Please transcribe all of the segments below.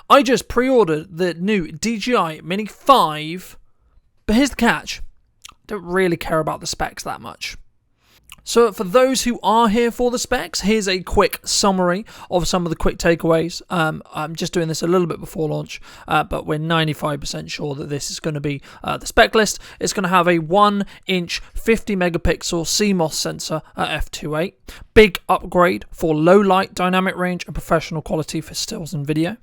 I just pre-ordered the new DJI Mini 5, but here's the catch. I don't really care about the specs that much. So for those who are here for the specs, here's a quick summary of some of the quick takeaways. I'm just doing this a little bit before launch, but we're 95% sure that this is going to be the spec list. It's going to have a 1-inch 50 megapixel CMOS sensor at f2.8. Big upgrade for low light, dynamic range and professional quality for stills and video.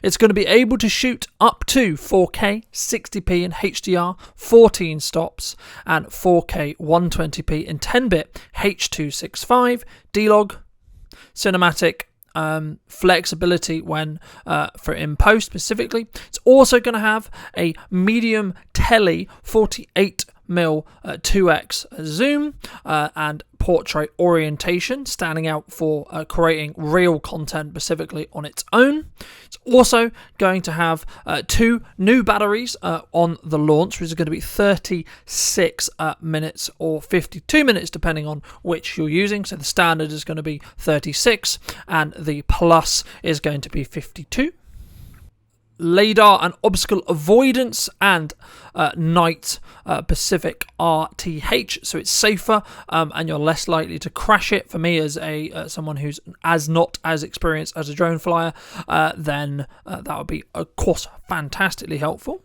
It's going to be able to shoot up to 4K 60p in HDR 14 stops and 4K 120p in 10-bit H.265 D-Log, cinematic flexibility when for in post specifically. It's also going to have a medium tele 48mm 2x zoom and portrait orientation, standing out for creating real content specifically on its own. It's also going to have 2 new batteries on the launch, which is going to be 36 minutes or 52 minutes depending on which you're using. So the standard is going to be 36 and the plus is going to be 52. LiDAR and obstacle avoidance and night Pacific RTH, so it's safer and you're less likely to crash it. For me, as a someone who's not as experienced as a drone flyer, then that would be, of course, fantastically helpful.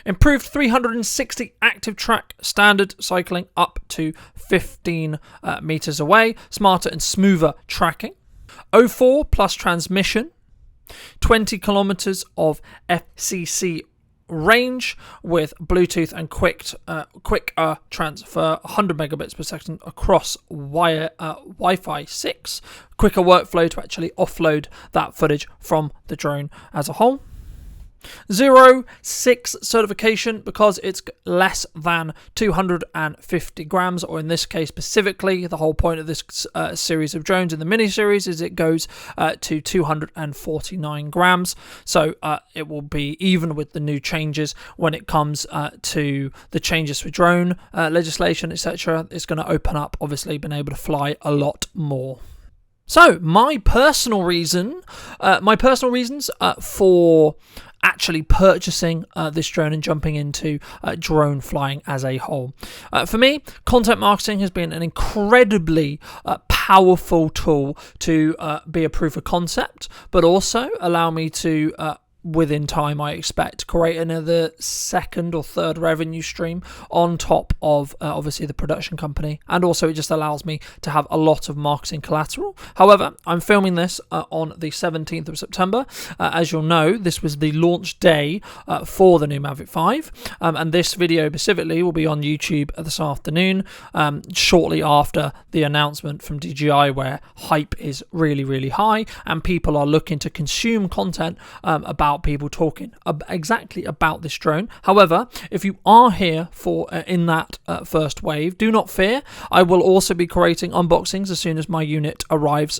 Improved 360 active track, standard cycling up to 15 meters away, smarter and smoother tracking, 04 plus transmission, 20 kilometers of FCC range with Bluetooth and quick transfer, 100 megabits per second across Wi-Fi 6. Quicker workflow to actually offload that footage from the drone as a whole. 06 certification because it's less than 250 grams, or in this case specifically, the whole point of this series of drones in the mini series is it goes to 249 grams. So it will be even with the new changes when it comes to the changes for drone legislation, etc. It's going to open up, obviously, being able to fly a lot more. So my personal reasons for actually purchasing this drone and jumping into drone flying as a whole. For me, content marketing has been an incredibly powerful tool to be a proof of concept, but also allow me to within time, I expect, create another second or third revenue stream on top of obviously the production company, and also it just allows me to have a lot of marketing collateral. However, I'm filming this on the 17th of September. As you'll know, this was the launch day for the new Mavic 5, and this video specifically will be on YouTube this afternoon, shortly after the announcement from DJI, where hype is really, really high and people are looking to consume content about people talking exactly about this drone. However, if you are here for in that first wave, do not fear. I will also be creating unboxings as soon as my unit arrives,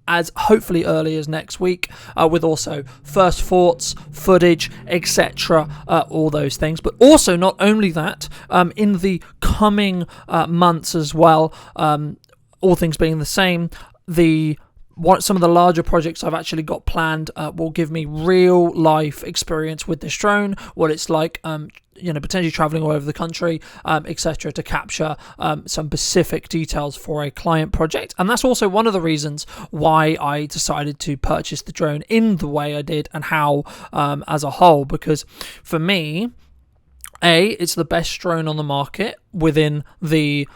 as hopefully early as next week, with also first thoughts, footage, etc., all those things. But also, not only that, in the coming months as well, all things being the same, some of the larger projects I've actually got planned will give me real life experience with this drone, what it's like, potentially traveling all over the country, etc., to capture some specific details for a client project. And that's also one of the reasons why I decided to purchase the drone in the way I did and how as a whole, because for me, it's the best drone on the market within the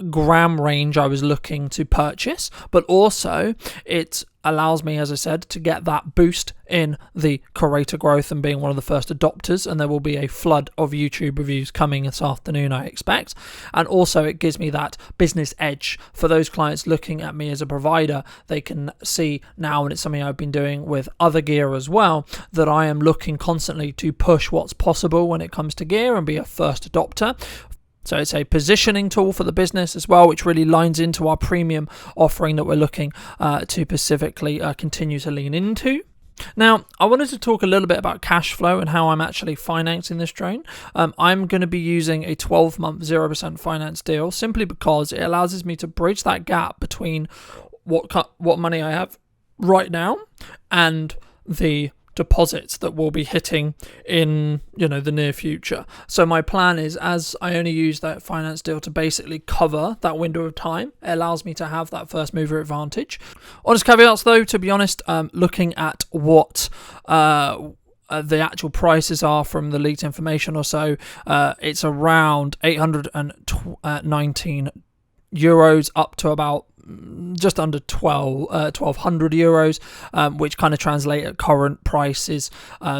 gram range I was looking to purchase, but also it allows me, as I said, to get that boost in the creator growth and being one of the first adopters, and there will be a flood of YouTube reviews coming this afternoon, I expect. And also it gives me that business edge for those clients looking at me as a provider. They can see now, and it's something I've been doing with other gear as well, that I am looking constantly to push what's possible when it comes to gear and be a first adopter. So it's a positioning tool for the business as well, which really lines into our premium offering that we're looking to specifically continue to lean into. Now, I wanted to talk a little bit about cash flow and how I'm actually financing this drone. I'm going to be using a 12-month 0% finance deal simply because it allows me to bridge that gap between what money I have right now and the deposits that will be hitting in the near future. So my plan is, as I only use that finance deal to basically cover that window of time, it allows me to have that first mover advantage. Honest caveats though, to be honest, looking at what the actual prices are from the leaked information or so, it's around 819 euros up to about just under 1,200 euros, which kind of translate at current prices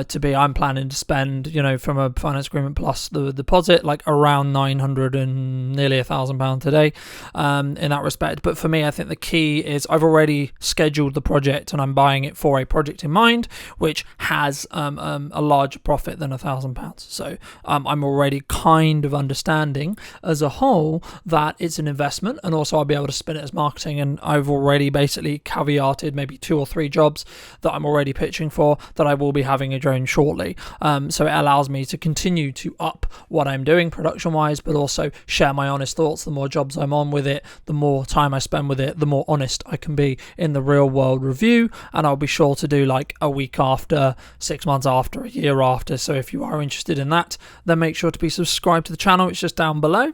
to be, I'm planning to spend, from a finance agreement plus the deposit, like around 900 and nearly £1,000 today in that respect. But for me, I think the key is I've already scheduled the project and I'm buying it for a project in mind, which has a larger profit than £1,000. So I'm already kind of understanding as a whole that it's an investment, and also I'll be able to spin it as marketing. And I've already basically caveated maybe 2 or 3 jobs that I'm already pitching for that I will be having a drone shortly. So it allows me to continue to up what I'm doing production wise, but also share my honest thoughts. The more jobs I'm on with it, the more time I spend with it, the more honest I can be in the real world review. And I'll be sure to do like a week after, 6 months after, a year after. So if you are interested in that, then make sure to be subscribed to the channel. It's just down below.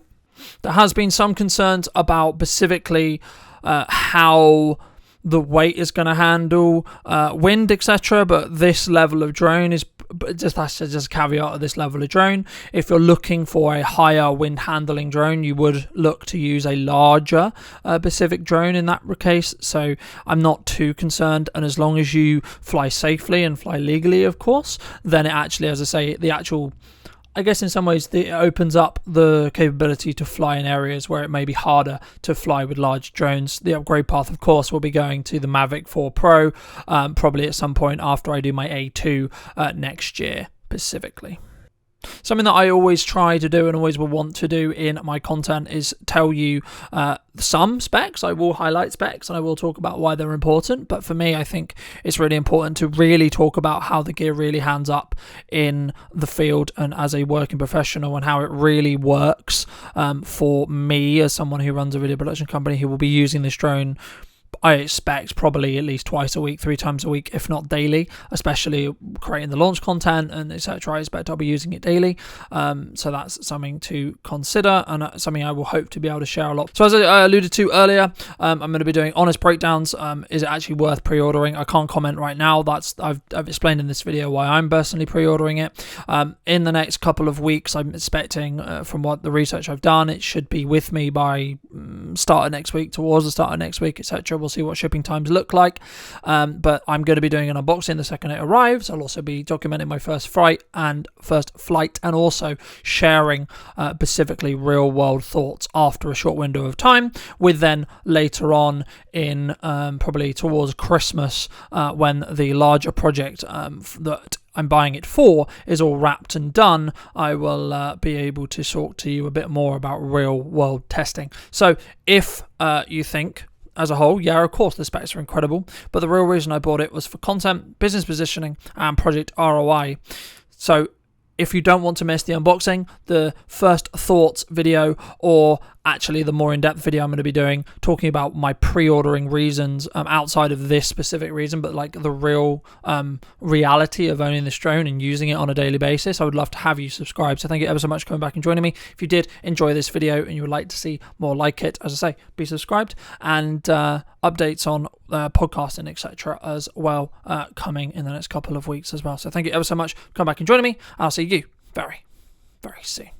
There has been some concerns about specifically how the weight is going to handle wind, etc. But this level of drone is that's just a caveat of this level of drone. If you're looking for a higher wind handling drone, you would look to use a larger Pacific drone in that case. So I'm not too concerned, and as long as you fly safely and fly legally, of course, then it actually, as I say, I guess in some ways it opens up the capability to fly in areas where it may be harder to fly with large drones. The upgrade path, of course, will be going to the Mavic 4 Pro, probably at some point after I do my A2 next year specifically. Something that I always try to do and always will want to do in my content is tell you some specs. I will highlight specs and I will talk about why they're important. But for me, I think it's really important to really talk about how the gear really hands up in the field and as a working professional, and how it really works for me as someone who runs a video production company who will be using this drone, I expect probably at least twice a week, 3 times a week, if not daily, especially creating the launch content and etc. I expect I'll be using it daily. So that's something to consider, and something I will hope to be able to share a lot. So as I alluded to earlier, I'm going to be doing honest breakdowns. Is it actually worth pre-ordering? I can't comment right now. I've explained in this video why I'm personally pre-ordering it. In the next couple of weeks, I'm expecting, from what the research I've done, it should be with me by start of next week, towards the start of next week, etc. We'll see what shipping times look like, but I'm going to be doing an unboxing the second it arrives. I'll also be documenting my first flight, and also sharing specifically real world thoughts after a short window of time, with then later on in probably towards Christmas, when the larger project that I'm buying it for is all wrapped and done, I will be able to talk to you a bit more about real world testing. So if you think, as a whole, yeah, of course the specs are incredible, but the real reason I bought it was for content, business positioning, and project ROI. So if you don't want to miss the unboxing, the first thoughts video, or actually the more in-depth video I'm going to be doing, talking about my pre-ordering reasons outside of this specific reason, but like the real reality of owning this drone and using it on a daily basis, I would love to have you subscribe. So thank you ever so much for coming back and joining me. If you did enjoy this video and you would like to see more like it, as I say, be subscribed, and updates on podcasting, etc. as well, coming in the next couple of weeks as well. So thank you ever so much for coming back and joining me. I'll see you very, very soon.